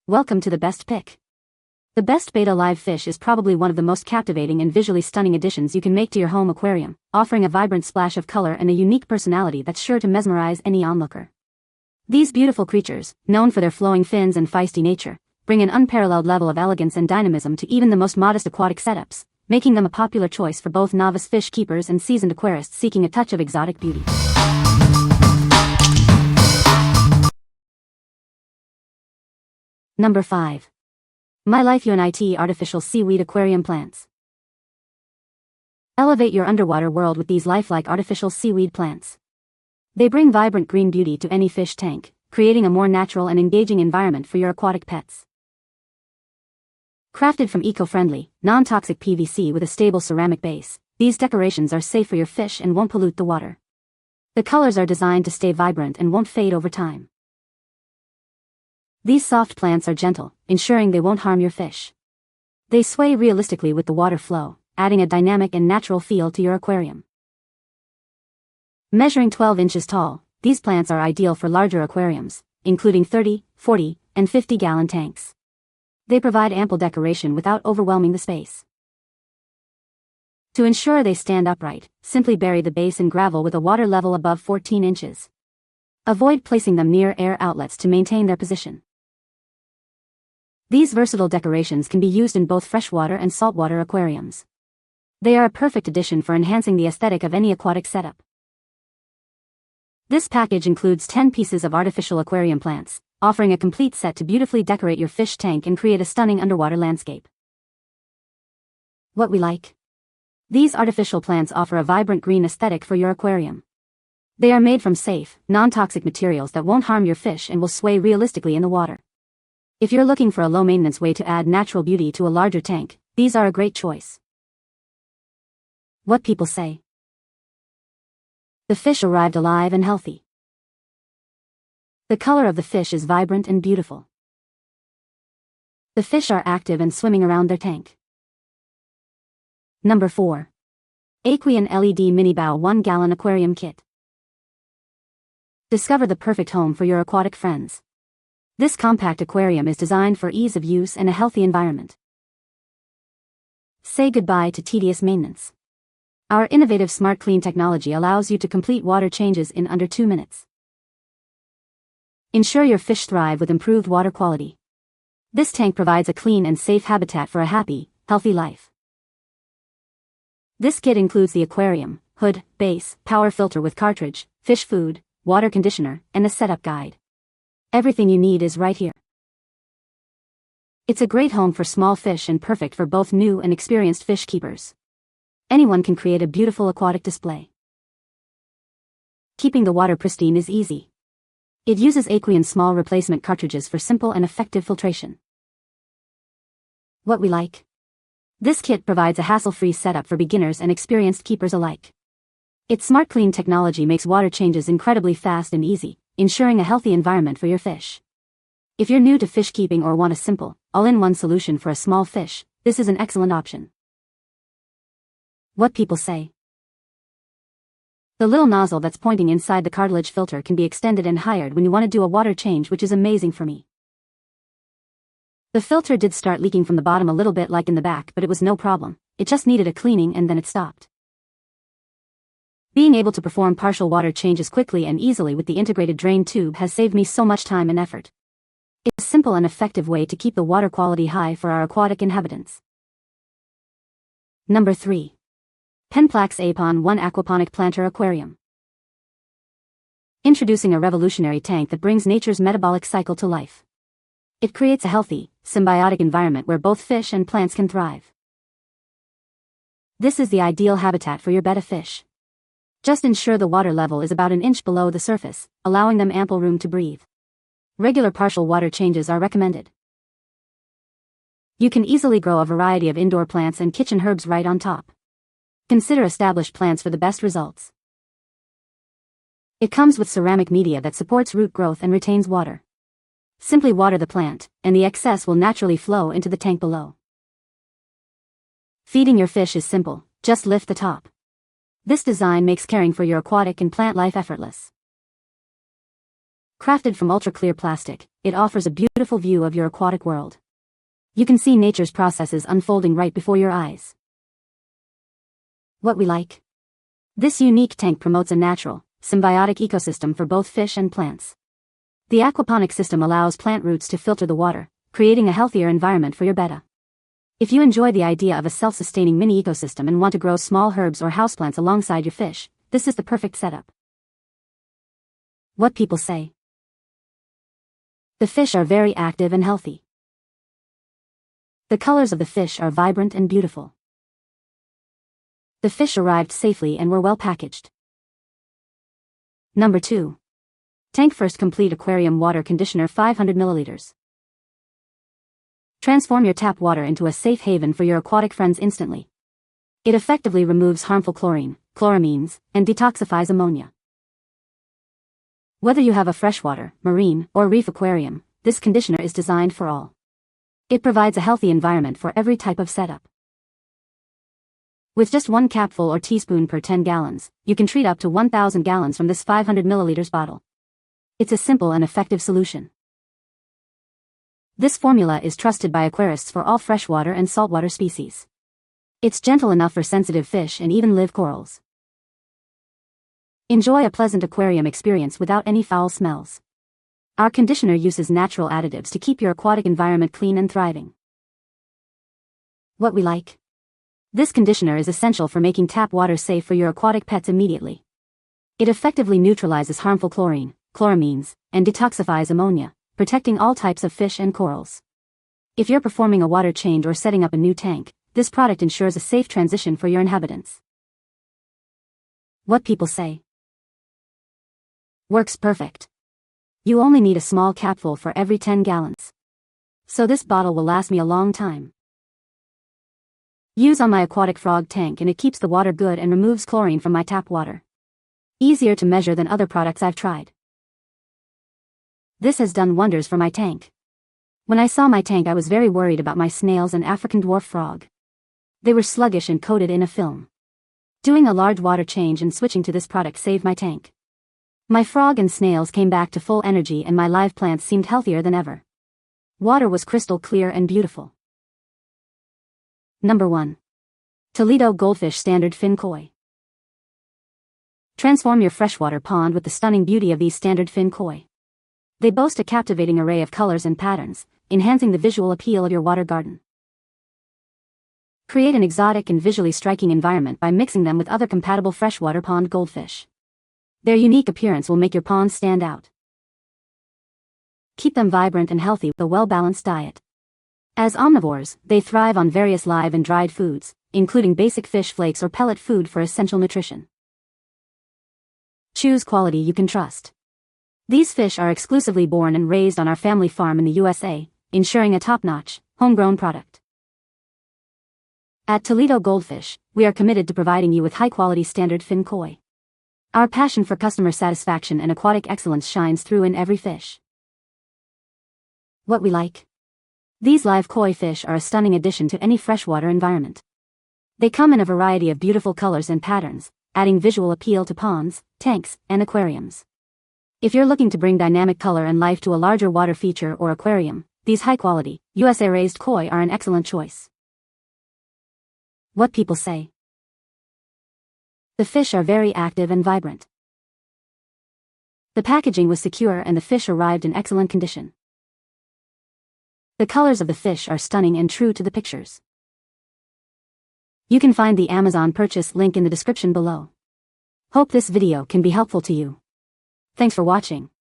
Welcome to the best pick. The best beta live fish is probably one of the most captivating and visually stunning additions you can make to your home aquarium, offering a vibrant splash of color and a unique personality that's sure to mesmerize any onlooker. These beautiful creatures, known for their flowing fins and feisty nature, bring an unparalleled level of elegance and dynamism to even the most modest aquatic setups, making them a popular choice for both novice fish keepers and seasoned aquarists seeking a touch of exotic beauty. Number 5. MyLifeUNIT Artificial Seaweed Aquarium Plants. Elevate your underwater world with these lifelike artificial seaweed plants. They bring vibrant green beauty to any fish tank, creating a more natural and engaging environment for your aquatic pets. Crafted from eco-friendly, non-toxic PVC with a stable ceramic base, these decorations are safe for your fish and won't pollute the water. The colors are designed to stay vibrant and won't fade over time. These soft plants are gentle, ensuring they won't harm your fish. They sway realistically with the water flow, adding a dynamic and natural feel to your aquarium. Measuring 12 inches tall, these plants are ideal for larger aquariums, including 30, 40, and 50-gallon tanks. They provide ample decoration without overwhelming the space. To ensure they stand upright, simply bury the base in gravel with a water level above 14 inches. Avoid placing them near air outlets to maintain their position. These versatile decorations can be used in both freshwater and saltwater aquariums. They are a perfect addition for enhancing the aesthetic of any aquatic setup. This package includes 10 pieces of artificial aquarium plants, offering a complete set to beautifully decorate your fish tank and create a stunning underwater landscape. What we like? These artificial plants offer a vibrant green aesthetic for your aquarium. They are made from safe, non-toxic materials that won't harm your fish and will sway realistically in the water. If you're looking for a low-maintenance way to add natural beauty to a larger tank, these are a great choice. What people say. The fish arrived alive and healthy. The color of the fish is vibrant and beautiful. The fish are active and swimming around their tank. Number 4. Aqueon LED MiniBow 1-gallon aquarium kit. Discover the perfect home for your aquatic friends. This compact aquarium is designed for ease of use and a healthy environment. Say goodbye to tedious maintenance. Our innovative Smart Clean technology allows you to complete water changes in under 2 minutes. Ensure your fish thrive with improved water quality. This tank provides a clean and safe habitat for a happy, healthy life. This kit includes the aquarium, hood, base, power filter with cartridge, fish food, water conditioner, and a setup guide. Everything you need is right here. It's a great home for small fish and perfect for both new and experienced fish keepers. Anyone can create a beautiful aquatic display. Keeping the water pristine is easy. It uses Aqueon small replacement cartridges for simple and effective filtration. What we like? This kit provides a hassle-free setup for beginners and experienced keepers alike. Its Smart Clean technology makes water changes incredibly fast and easy, ensuring a healthy environment for your fish. If you're new to fish keeping or want a simple, all-in-one solution for a small fish, this is an excellent option. What people say. The little nozzle that's pointing inside the cartilage filter can be extended and higher when you want to do a water change, which is amazing for me. The filter did start leaking from the bottom a little bit like in the back, but it was no problem. It just needed a cleaning and then it stopped. Being able to perform partial water changes quickly and easily with the integrated drain tube has saved me so much time and effort. It's a simple and effective way to keep the water quality high for our aquatic inhabitants. Number 3. Penn-Plax Aquaponic 1 Aquaponic Planter Aquarium. Introducing a revolutionary tank that brings nature's metabolic cycle to life. It creates a healthy, symbiotic environment where both fish and plants can thrive. This is the ideal habitat for your betta fish. Just ensure the water level is about an inch below the surface, allowing them ample room to breathe. Regular partial water changes are recommended. You can easily grow a variety of indoor plants and kitchen herbs right on top. Consider established plants for the best results. It comes with ceramic media that supports root growth and retains water. Simply water the plant, and the excess will naturally flow into the tank below. Feeding your fish is simple, just lift the top. This design makes caring for your aquatic and plant life effortless. Crafted from ultra-clear plastic, it offers a beautiful view of your aquatic world. You can see nature's processes unfolding right before your eyes. What we like. This unique tank promotes a natural, symbiotic ecosystem for both fish and plants. The aquaponic system allows plant roots to filter the water, creating a healthier environment for your betta. If you enjoy the idea of a self-sustaining mini ecosystem and want to grow small herbs or houseplants alongside your fish, this is the perfect setup. What people say. The fish are very active and healthy. The colors of the fish are vibrant and beautiful. The fish arrived safely and were well packaged. Number 2. TankFirst Complete Aquarium Water Conditioner 500 ml. Transform your tap water into a safe haven for your aquatic friends instantly. It effectively removes harmful chlorine, chloramines, and detoxifies ammonia. Whether you have a freshwater, marine, or reef aquarium, this conditioner is designed for all. It provides a healthy environment for every type of setup. With just 1 capful or teaspoon per 10 gallons, you can treat up to 1,000 gallons from this 500 ml bottle. It's a simple and effective solution. This formula is trusted by aquarists for all freshwater and saltwater species. It's gentle enough for sensitive fish and even live corals. Enjoy a pleasant aquarium experience without any foul smells. Our conditioner uses natural additives to keep your aquatic environment clean and thriving. What we like. This conditioner is essential for making tap water safe for your aquatic pets immediately. It effectively neutralizes harmful chlorine, chloramines, and detoxifies ammonia, protecting all types of fish and corals. If you're performing a water change or setting up a new tank, this product ensures a safe transition for your inhabitants. What people say. Works perfect. You only need a small capful for every 10 gallons. So this bottle will last me a long time. Use on my aquatic frog tank and it keeps the water good and removes chlorine from my tap water. Easier to measure than other products I've tried. This has done wonders for my tank. When I saw my tank I was very worried about my snails and African dwarf frog. They were sluggish and coated in a film. Doing a large water change and switching to this product saved my tank. My frog and snails came back to full energy and my live plants seemed healthier than ever. Water was crystal clear and beautiful. Number 1. Toledo Goldfish Standard Fin Koi. Transform your freshwater pond with the stunning beauty of these standard fin koi. They boast a captivating array of colors and patterns, enhancing the visual appeal of your water garden. Create an exotic and visually striking environment by mixing them with other compatible freshwater pond goldfish. Their unique appearance will make your pond stand out. Keep them vibrant and healthy with a well-balanced diet. As omnivores, they thrive on various live and dried foods, including basic fish flakes or pellet food for essential nutrition. Choose quality you can trust. These fish are exclusively born and raised on our family farm in the USA, ensuring a top-notch, homegrown product. At Toledo Goldfish, we are committed to providing you with high-quality standard fin koi. Our passion for customer satisfaction and aquatic excellence shines through in every fish. What we like. These live koi fish are a stunning addition to any freshwater environment. They come in a variety of beautiful colors and patterns, adding visual appeal to ponds, tanks, and aquariums. If you're looking to bring dynamic color and life to a larger water feature or aquarium, these high-quality, USA-raised koi are an excellent choice. What people say. The fish are very active and vibrant. The packaging was secure and the fish arrived in excellent condition. The colors of the fish are stunning and true to the pictures. You can find the Amazon purchase link in the description below. Hope this video can be helpful to you. Thanks for watching.